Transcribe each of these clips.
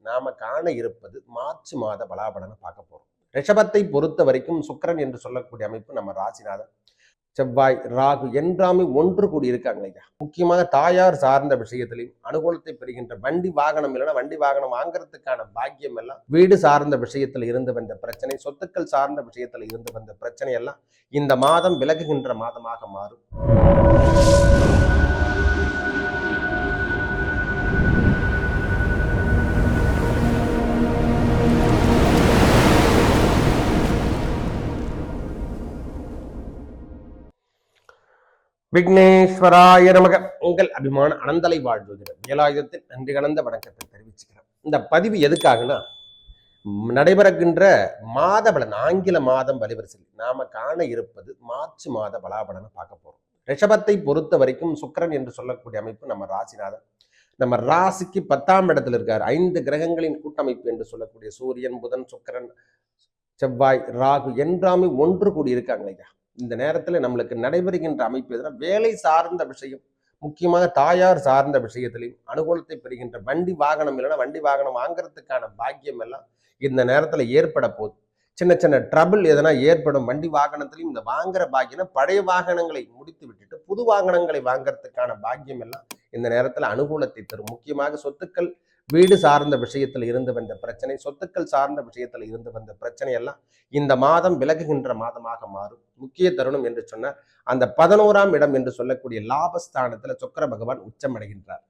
நாம காண இருப்பது மார்ச் மாத பலாபலனை பார்க்க போறோம். ரிஷபத்தை பொறுத்த வரைக்கும் சுக்கிரன் என்று சொல்லக்கூடிய அமைப்பு நம்ம ராசிநாதன், செவ்வாய், ராகு என்றாமே ஒன்று கூடி இருக்காங்க இல்லையா. முக்கியமாக தாயார் சார்ந்த விஷயத்திலையும் அனுகூலத்தை பெறுகின்ற வண்டி வாகனம் இல்லைன்னா வண்டி வாகனம் வாங்குறதுக்கான பாக்கியம் எல்லாம், வீடு சார்ந்த விஷயத்தில் இருந்து வந்த பிரச்சனை, சொத்துக்கள் சார்ந்த விஷயத்தில் இருந்து வந்த பிரச்சனை எல்லாம் இந்த மாதம் விலகுகின்ற மாதமாக மாறும். விக்னேஸ்வராய நமக. உங்கள் அபிமான அனந்தலை வாழ்வதில் வேலாயுதத்தில் நன்றி கலந்த வணக்கத்தை தெரிவிச்சுக்கிறேன். இந்த பதிவு எதுக்காகனா, நடைபெறுகின்ற மாத பலன், ஆங்கில மாதம் வலிவரிசையில் நாம காண இருப்பது மார்ச் மாத பலாபலனை பார்க்க போறோம். ரிஷபத்தை பொறுத்த வரைக்கும் சுக்கிரன் என்று சொல்லக்கூடிய அமைப்பு நம்ம ராசிநாதன், நம்ம ராசிக்கு 10ஆம் இடத்துல இருக்காரு. 5 கிரகங்களின் கூட்டமைப்பு என்று சொல்லக்கூடிய சூரியன், புதன், சுக்கிரன், செவ்வாய், ராகு என்றாமே ஒன்று கூடி இருக்காங்க இல்லையா. இந்த நேரத்தில் நம்மளுக்கு நடைபெறுகின்ற அமைப்பு எதுனா, வேலை சார்ந்த விஷயம், முக்கியமாக தாயார் சார்ந்த விஷயத்திலையும் அனுகூலத்தை பெறுகின்ற வண்டி வாகனம் இல்லைன்னா வண்டி வாகனம் வாங்குறதுக்கான பாக்கியம் எல்லாம் இந்த நேரத்தில் ஏற்பட போகுது. சின்ன சின்ன ட்ரபிள் எதனா ஏற்படும். வண்டி வாகனத்திலையும் இந்த வாங்குற பாக்கியம், பழைய வாகனங்களை முடித்து விட்டுட்டு புது வாகனங்களை வாங்குறதுக்கான பாக்கியம் எல்லாம் இந்த நேரத்தில் அனுகூலத்தை தரும். முக்கியமாக சொத்துக்கள், வீடு சார்ந்த விஷயத்தில் இருந்து வந்த பிரச்சனை, சொத்துக்கள் சார்ந்த விஷயத்தில் இருந்து வந்த பிரச்சனை எல்லாம் இந்த மாதம் விலகுகின்ற மாதமாக மாறும். முக்கிய தருணம் என்று சொன்னார், அந்த 11ஆம் இடம் என்று சொல்லக்கூடிய லாபஸ்தானத்துல சுக்கிர பகவான் உச்சம் அடைகின்றார்.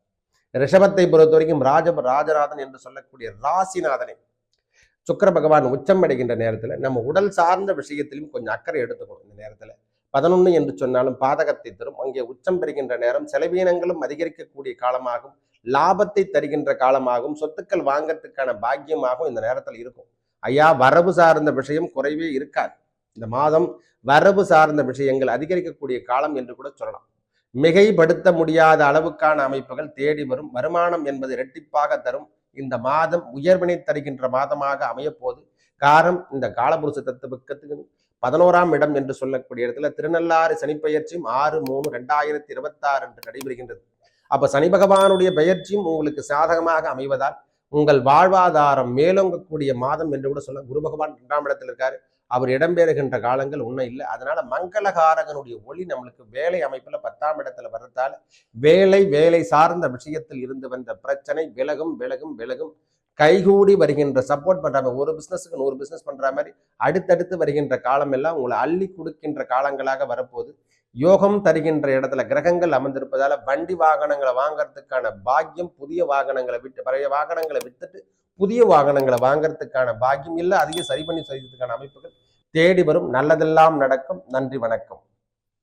ரிஷபத்தை பொறுத்த வரைக்கும் ராஜநாதன் என்று சொல்லக்கூடிய ராசிநாதனை சுக்கிர பகவான் உச்சம் அடைகின்ற நேரத்துல நம்ம உடல் சார்ந்த விஷயத்திலும் கொஞ்சம் அக்கறை எடுத்துக்கணும். இந்த நேரத்துல 11 என்று சொன்னாலும் பாதகத்தை தரும். அங்கே உச்சம் பெறுகின்ற நேரம் செலவீனங்களும் அதிகரிக்கக்கூடிய காலமாகும், லாபத்தை தருகின்ற காலமாகும், சொத்துக்கள் வாங்கறதுக்கான பாக்கியமாகவும் இந்த நேரத்தில் இருக்கும். ஐயா, வரவு சார்ந்த விஷயம் குறைவே இருக்காது. இந்த மாதம் வரவு சார்ந்த விஷயங்கள் அதிகரிக்கக்கூடிய காலம் என்று கூட சொல்லலாம். மிகைப்படுத்த முடியாத அளவுக்கான அமைப்புகள் தேடி வரும். வருமானம் என்பது இரட்டிப்பாக தரும். இந்த மாதம் உயர்வினை தருகின்ற மாதமாக அமையப்போது. காரணம், இந்த காலபுருஷ தத்துவத்துக்கு 11ஆம் இடம் என்று சொல்லக்கூடிய இடத்துல திருநள்ளாறு சனிப்பெயர்ச்சியும் 6/3/2026 என்று நடைபெறுகின்றது. அப்ப சனி பகவானுடைய பெயர்ச்சியும் உங்களுக்கு சாதகமாக அமைவதால் உங்கள் வாழ்வாதாரம் மேலோங்கக்கூடிய மாதம் என்று கூட சொல்ல. குரு பகவான் 2ஆம் இடத்துல இருக்காரு. அவர் இடம்பெறுகின்ற காலங்கள் ஒன்றும் இல்லை. அதனால மங்களகாரகனுடைய ஒளி நம்மளுக்கு வேலை அமைப்புல 10ஆம் இடத்துல வர்றதால வேலை சார்ந்த விஷயத்தில் இருந்து வந்த பிரச்சனை விலகும். கைகூடி வருகின்ற, சப்போர்ட் பண்றாங்க. ஒரு பிசினஸுக்கு 100 பிசினஸ் பண்ற மாதிரி அடுத்தடுத்து வருகின்ற காலம் எல்லாம் உங்களை அள்ளி கொடுக்கின்ற காலங்களாக வரப்போகுது. யோகம் தருகின்ற இடத்துல கிரகங்கள் அமர்ந்திருப்பதால வண்டி வாகனங்களை வாங்கறதுக்கான பாக்கியம், புதிய வாகனங்களை விட்டு பழைய வாகனங்களை வித்துட்டு புதிய வாகனங்களை வாங்கறதுக்கான பாக்கியம் இல்லை, அதிக சரி பண்ணி செய்யறதுக்கான அமைப்புகள் தேடி வரும். நல்லதெல்லாம் நடக்கும். நன்றி, வணக்கம்.